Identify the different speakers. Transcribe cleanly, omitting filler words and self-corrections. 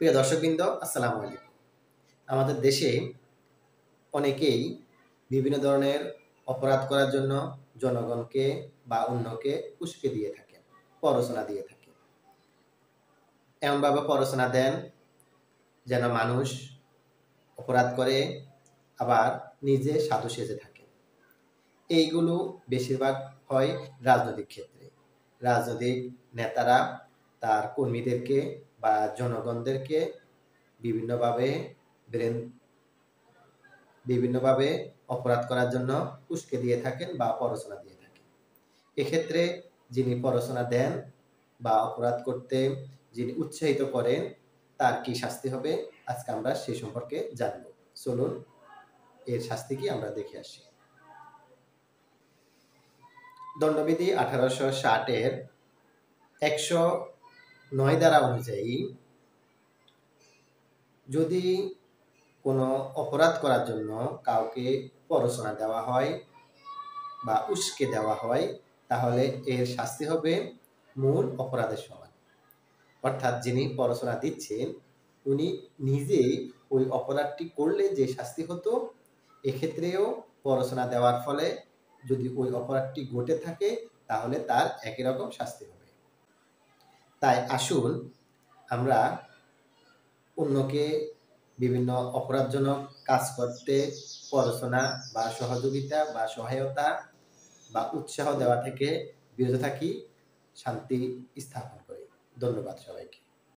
Speaker 1: প্রিয় দর্শকবৃন্দ, আসসালামু আলাইকুম। আমাদের দেশে অনেকেই বিভিন্ন ধরনের অপরাধ করার জন্য জনগণকে বা অন্যকে উস্কে দিয়ে থাকেন, প্ররোচনা দিয়ে থাকেন। এমনভাবে প্ররোচনা দেন যেন মানুষ অপরাধ করে, আবার নিজে সাধু সেজে থাকে। এইগুলো বেশিরভাগ হয় রাজনৈতিক ক্ষেত্রে। রাজনৈতিক নেতারা তার কর্মীদেরকে বা জনগণদেরকে বিভিন্নভাবে বিভিন্নভাবে অপরাধ করার জন্য উস্কে দিয়ে থাকেন বা প্ররোচনা দিয়ে থাকেন। এক্ষেত্রে যিনি প্ররোচনা দেন বা অপরাধ করতে যিনি উৎসাহিত করেন, তার কি শাস্তি হবে আজকে আমরা সে সম্পর্কে জানব। চলুন এর শাস্তি কি আমরা দেখে আসি। দণ্ডবিধি 1860-এর 109 ধারা অনুযায়ী যদি কোনো অপরাধ করার জন্য কাউকে প্ররোচনা দেওয়া হয় বা উস্কে দেওয়া হয়, তাহলে এর শাস্তি হবে মূল অপরাধের সমান। অর্থাৎ যিনি প্ররোচনা দিচ্ছেন উনি নিজেই ওই অপরাধটি করলে যে শাস্তি হতো, এক্ষেত্রেও প্ররোচনা দেওয়ার ফলে যদি ওই অপরাধটি ঘটে থাকে তাহলে তার একই রকম শাস্তি হবে। তাই আসুন আমরা অন্যকে বিভিন্ন অপরাধজনক কাজ করতে প্ররোচনা বা সহযোগিতা বা সহায়তা বা উৎসাহ দেওয়া থেকে বিরত থাকি, শান্তি স্থাপন করি। ধন্যবাদ সবাইকে।